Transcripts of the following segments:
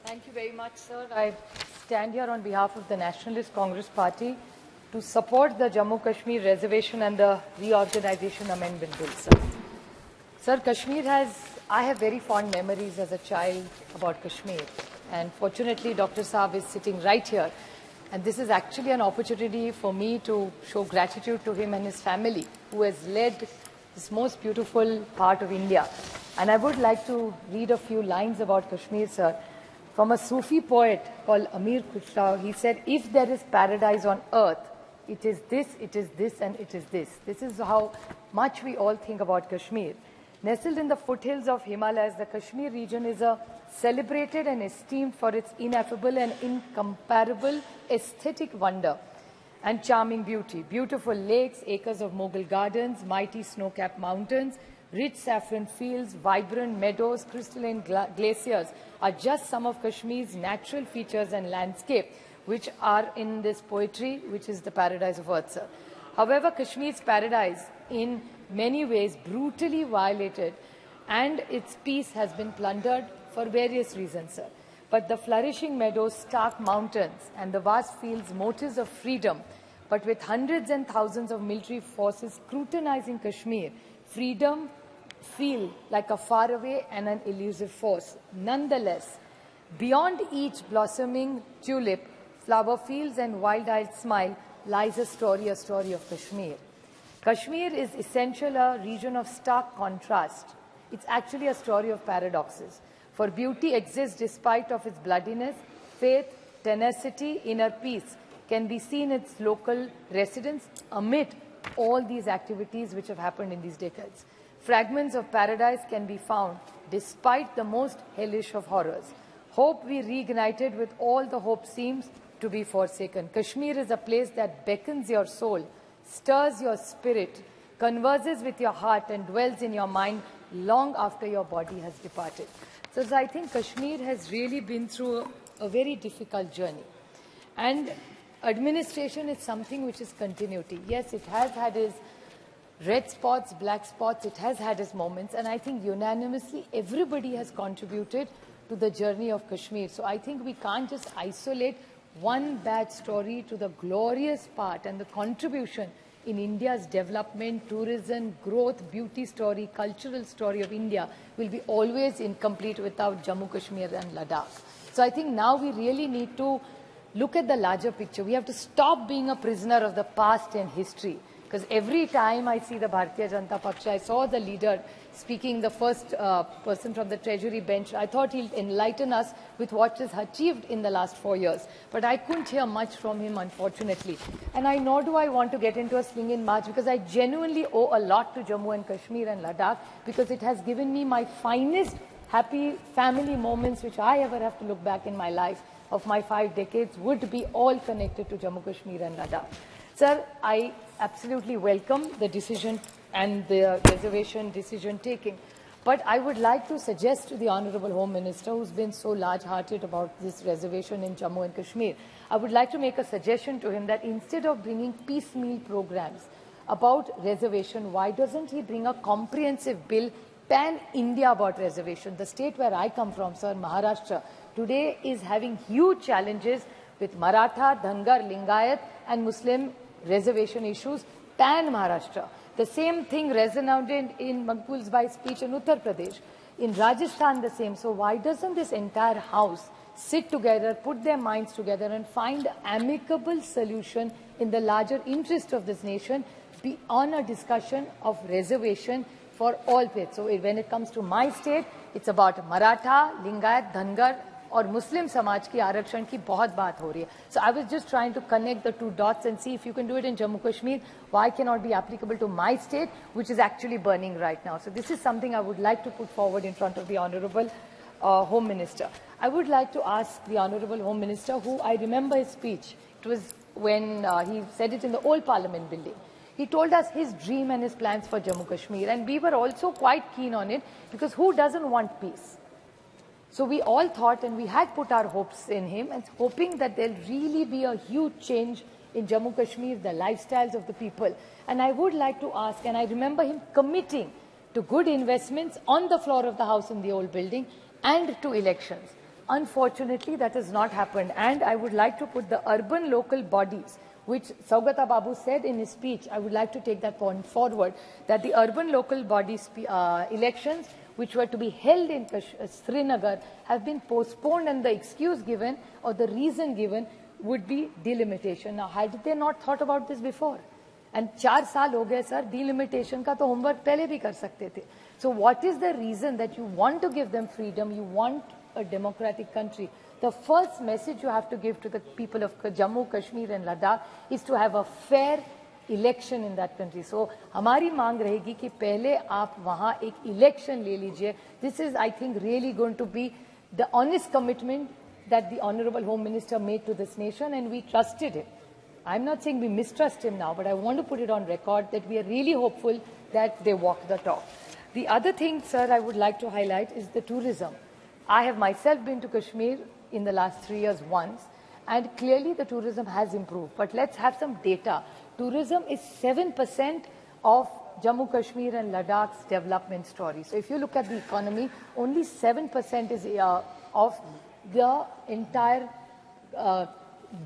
Thank you very much, sir. I stand here on behalf of the Nationalist Congress Party to support the Jammu Kashmir Reservation and the Reorganization Amendment Bill, sir. Sir, I have very fond memories as a child about Kashmir. And fortunately, Dr. Saab is sitting right here. And this is actually an opportunity for me to show gratitude to him and his family, who has led this most beautiful part of India. And I would like to read a few lines about Kashmir, sir. From a Sufi poet called Amir Khusrau, he said, if there is paradise on earth, it is this, and it is this. This is how much we all think about Kashmir. Nestled in the foothills of Himalayas, the Kashmir region is celebrated and esteemed for its ineffable and incomparable aesthetic wonder and charming beauty. Beautiful lakes, acres of Mughal gardens, mighty snow-capped mountains, rich saffron fields, vibrant meadows, crystalline glaciers are just some of Kashmir's natural features and landscape which are in this poetry, which is the paradise of earth, sir. However, Kashmir's paradise in many ways brutally violated and its peace has been plundered for various reasons, sir. But the flourishing meadows, stark mountains and the vast fields, motives of freedom, but with hundreds and thousands of military forces scrutinizing Kashmir, freedom feel like a faraway and an elusive force. Nonetheless, beyond each blossoming tulip, flower fields and wild-eyed smile lies a story of Kashmir. Kashmir is essentially a region of stark contrast. It's actually a story of paradoxes. For beauty exists despite of its bloodiness, faith, tenacity, inner peace can be seen in its local residents amid all these activities which have happened in these decades. Fragments of paradise can be found despite the most hellish of horrors. Hope we reignited with all the hope seems to be forsaken. Kashmir is a place that beckons your soul, stirs your spirit, converses with your heart and dwells in your mind long after your body has departed. So I think Kashmir has really been through a very difficult journey. And administration is something which is continuity. Yes, it has had its red spots, black spots, it has had its moments, and I think unanimously everybody has contributed to the journey of Kashmir. So I think we can't just isolate one bad story to the glorious part and the contribution in India's development, tourism, growth, beauty story, cultural story of India will be always incomplete without Jammu, Kashmir and Ladakh. So I think now we really need to look at the larger picture. We have to stop being a prisoner of the past and history. Because every time I see the Bharatiya Janata Paksha, I saw the leader speaking, the first person from the Treasury bench. I thought he'll enlighten us with what is achieved in the last 4 years. But I couldn't hear much from him, unfortunately. And nor do I want to get into a swinging march, because I genuinely owe a lot to Jammu and Kashmir and Ladakh, because it has given me my finest happy family moments which I ever have to look back in my life of my 5 decades would be all connected to Jammu, Kashmir and Ladakh. Sir, I absolutely welcome the decision and the reservation decision taking. But I would like to suggest to the Honourable Home Minister, who's been so large-hearted about this reservation in Jammu and Kashmir, I would like to make a suggestion to him that instead of bringing piecemeal programs about reservation, why doesn't he bring a comprehensive bill, pan-India about reservation? The state where I come from, sir, Maharashtra, today is having huge challenges with Maratha, Dhangar, Lingayat and Muslim reservation issues, pan-Maharashtra. The same thing resonated in Maqbul's Bhai's speech in Uttar Pradesh. In Rajasthan, the same. So why doesn't this entire house sit together, put their minds together and find amicable solution in the larger interest of this nation on a discussion of reservation for all faiths? So when it comes to my state, it's about Maratha, Lingayat, Dhangar, और मुस्लिम समाज की आरक्षण की बहुत बात हो रही है. So I was just trying to connect the two dots and see if you can do it in Jammu Kashmir. Why cannot be applicable to my state, which is actually burning right now? So this is something I would like to put forward in front of the Honourable Home Minister. I would like to ask the Honourable Home Minister, who I remember his speech. It was when he said it in the old Parliament building. He told us his dream and his plans for Jammu Kashmir, and we were also quite keen on it, because who doesn't want peace? So we all thought, and we had put our hopes in him, and hoping that there'll really be a huge change in Jammu Kashmir, the lifestyles of the people. And I would like to ask, and I remember him committing to good investments on the floor of the House in the old building and to elections. Unfortunately, that has not happened. And I would like to put the urban local bodies, which Saugata Babu said in his speech, I would like to take that point forward, that the urban local bodies elections, which were to be held in Srinagar, have been postponed, and the excuse given or the reason given would be delimitation. Now, had they not thought about this before? And 4 साल हो गए sir, delimitation का तो homework पहले भी कर सकते थे. So what is the reason that you want to give them freedom, you want a democratic country? The first message you have to give to the people of Jammu, Kashmir and Ladakh is to have a fair election in that country. So हमारी मांग रहेगी कि पहले आप वहाँ एक election ले लीजिए. This is, I think, really going to be the honest commitment that the Honorable Home Minister made to this nation, and we trusted him. I'm not saying we mistrust him now, but I want to put it on record that we are really hopeful that they walk the talk. The other thing, sir, I would like to highlight is the tourism. I have myself been to Kashmir in the last 3 years once, and clearly the tourism has improved. But let's have some data. Tourism is 7% of Jammu, Kashmir and Ladakh's development story. So if you look at the economy, only 7% is of the entire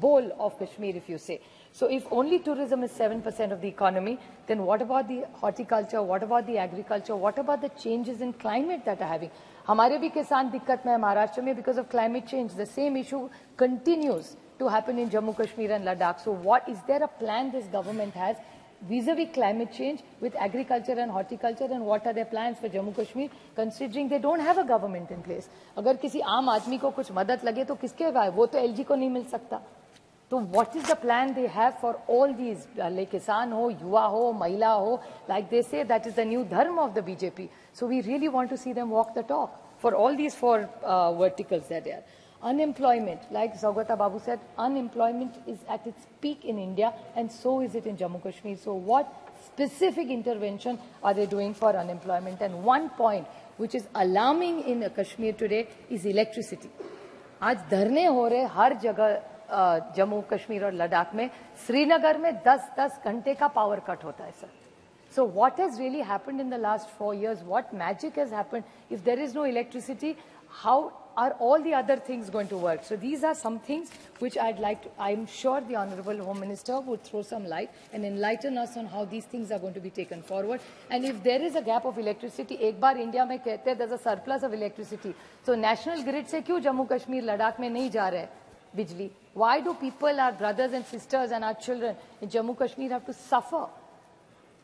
bowl of Kashmir, if you say. So if only tourism is 7% of the economy, then what about the horticulture? What about the agriculture? What about the changes in climate that are having? हमारे भी किसान दिक्कत में है महाराष्ट्र में because of climate change. The same issue continues to happen in Jammu, Kashmir and Ladakh. So what is there a plan this government has vis-a-vis climate change with agriculture and horticulture, and what are their plans for Jammu Kashmir considering they don't have a government in place? अगर किसी आम आदमी को कुछ मदद लगे तो किसके भाई वो तो एलजी को नहीं मिल सकता. So what is the plan they have for all these, like किसान हो, युवा हो, महिला हो, like they say that is the new dharma of the BJP. So we really want to see them walk the talk for all these 4 verticals that they are. Unemployment, like Saugata Babu said, unemployment is at its peak in India, and so is it in Jammu Kashmir. So what specific intervention are they doing for unemployment? And one point which is alarming in Kashmir today is electricity. आज धरने हो रहे हर जगह जम्मू कश्मीर और लद्दाख में. श्रीनगर में 10-10 घंटे का पावर कट होता है sir. So what has really happened in the last 4 years? What magic has happened? If there is no electricity, how are all the other things going to work? So these are some things which I'm sure the Honorable Home Minister would throw some light and enlighten us on how these things are going to be taken forward. And if there is a gap of electricity, एक बार India में कहते हैं there's a surplus of electricity. So national grid से क्यों जम्मू कश्मीर लद्दाख में नहीं जा रहे बिजली? Why do people, our brothers and sisters and our children in Jammu Kashmir have to suffer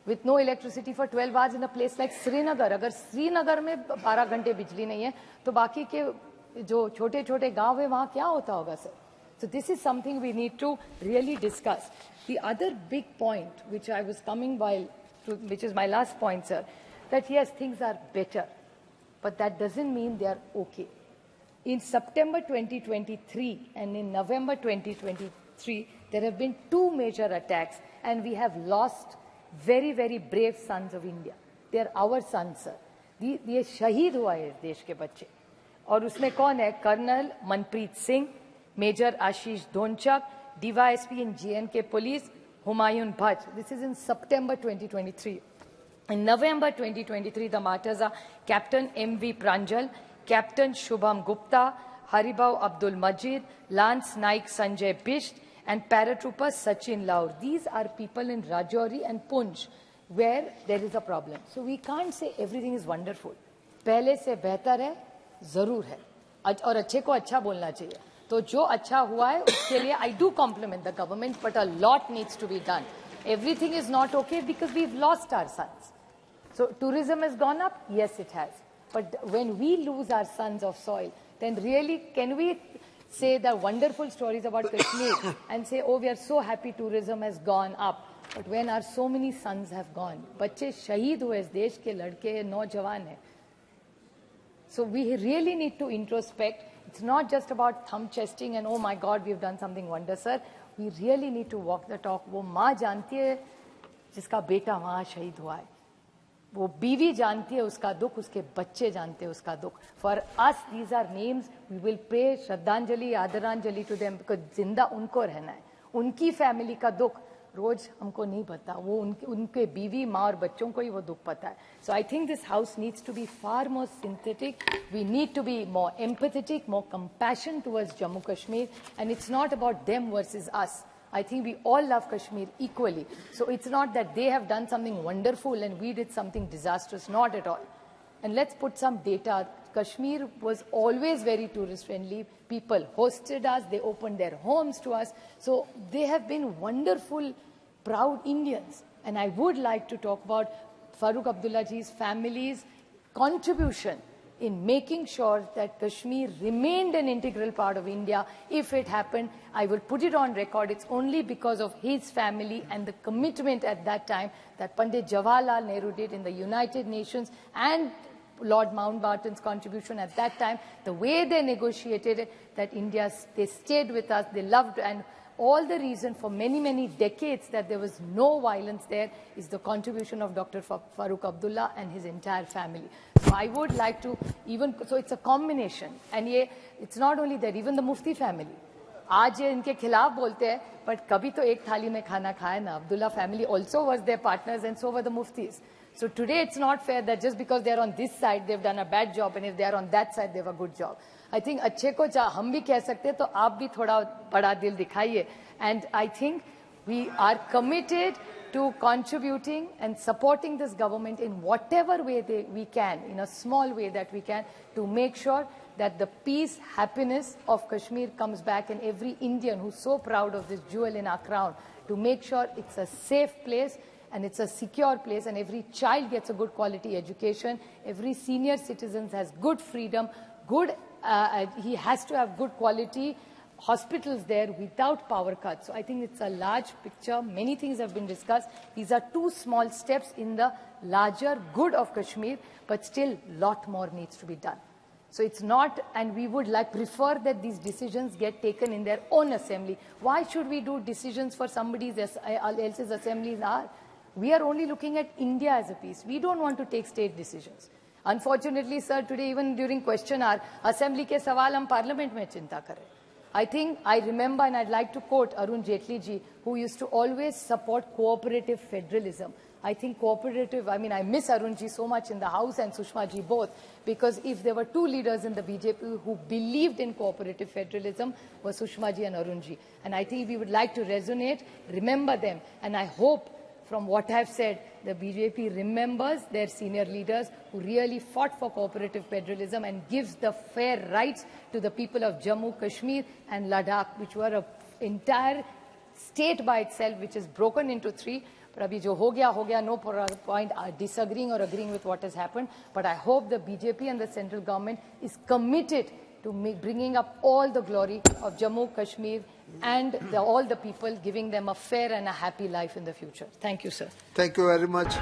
with no electricity for 12 hours in a place like Srinagar? अगर श्रीनगर में 12 घंटे बिजली नहीं है तो बाकी के जो छोटे-छोटे गांव है वहां क्या होता होगा sir? So this is something we need to really discuss. The other big point which I was coming which is my last point, sir, that yes, things are better, but that doesn't mean they are okay. In September 2023 and in November 2023, there have been 2 major attacks, and we have lost very, very brave sons of India. They are our sons, sir. ये शहीद हुआ है इस देश के बच्चे. और उसमें कौन है? Colonel Manpreet Singh, major Ashish Dhonchak, DYSP in J&K Police, Humayun Bhatt. This is in September 2023. In November 2023, the martyrs are Captain M.V. Pranjal, Captain Shubham Gupta, Haribau Abdul Majid, Lance Naik Sanjay Bisht, and paratrooper Sachin Laur. These are people in Rajouri and Poonch where there is a problem. So we can't say everything is wonderful. पहले से बेहतर है, जरूर है. और अच्छे को अच्छा बोलना चाहिए. तो जो अच्छा हुआ है उसके लिए I do compliment the government, but a lot needs to be done. Everything is not okay because we've lost our sons. So tourism has gone up? Yes, it has. But when we lose our sons of soil, then really can we say the wonderful stories about Kashmir and say, oh, we are so happy tourism has gone up. But when our so many sons have gone, बच्चे शहीद हुए इस देश के लड़के नौजवान हैं. So we really need to introspect. It's not just about thumb chesting and oh my God, we've done something wonder, sir. We really need to walk the talk. वो माँ जानती है जिसका बेटा वहाँ शहीद हुआ है. वो बीवी जानती है उसका दुख, उसके बच्चे जानते हैं उसका दुख. For us, these are names. We will pay श्रद्धांजलि, आदरांजलि to them because जिंदा उनको रहना है. उनकी फैमिली का दुख रोज हमको नहीं पता, वो उनके बीवी माँ और बच्चों को ही वो दुख पता है. So I think this house needs to be far more synthetic. We need to be more empathetic, more compassion towards Jammu Kashmir, and it's not about them versus us. I think we all love Kashmir equally. So it's not that they have done something wonderful and we did something disastrous, not at all. And let's put some data. Kashmir was always very tourist friendly. People hosted us, they opened their homes to us. So they have been wonderful, proud Indians. And I would like to talk about Farooq Abdullaji's family's contribution in making sure that Kashmir remained an integral part of India. If it happened, I will put it on record. It's only because of his family and the commitment at that time that Pandit Jawaharlal Nehru did in the United Nations, and Lord Mountbatten's contribution at that time, the way they negotiated it, that India, they stayed with us, they loved, and all the reason for many, many decades that there was no violence there is the contribution of Dr. Farooq Abdullah and his entire family. So I would like to so it's a combination. And it's not only that, even the Mufti family. आज ये इनके खिलाफ बोलते हैं, but कभी तो एक थाली में खाना खाया ना. Abdullah family also was their partners, and so were the Muftis. So today it's not fair that just because they're on this side, they've done a bad job, and if they're on that side, they have a good job. I think अच्छे को हम भी कह सकते हैं, तो आप भी थोड़ा बड़ा दिल दिखाइए. And I think we are committed to contributing and supporting this government in whatever way we can, in a small way that we can, to make sure that the peace, happiness of Kashmir comes back, and every Indian who's so proud of this jewel in our crown, to make sure it's a safe place and it's a secure place, and every child gets a good quality education, every senior citizen has good freedom, he has to have good quality hospitals there without power cuts. So I think it's a large picture. Many things have been discussed. These are two small steps in the larger good of Kashmir, but still lot more needs to be done. So it's not, and we would prefer that these decisions get taken in their own assembly. Why should we do decisions for somebody else's assemblies? We are only looking at India as a piece. We don't want to take state decisions. Unfortunately, sir, today even during question hour, assembly ke sawal hum parliament mein chinta kar rahe. I think I remember, and I'd like to quote Arun Jaitley ji, who used to always support cooperative federalism. I think I miss Arun ji so much in the House and Sushma ji both, because if there were two leaders in the BJP who believed in cooperative federalism, were Sushma ji and Arun ji. And I think we would like to remember them, and I hope from what I've said, the BJP remembers their senior leaders who really fought for cooperative federalism and gives the fair rights to the people of Jammu, Kashmir and Ladakh, which were an entire state by itself, which is broken into three. But abhi jo ho gaya, no point disagreeing or agreeing with what has happened. But I hope the BJP and the central government is committed to bringing up all the glory of Jammu, Kashmir and all the people, giving them a fair and a happy life in the future. Thank you, sir. Thank you very much.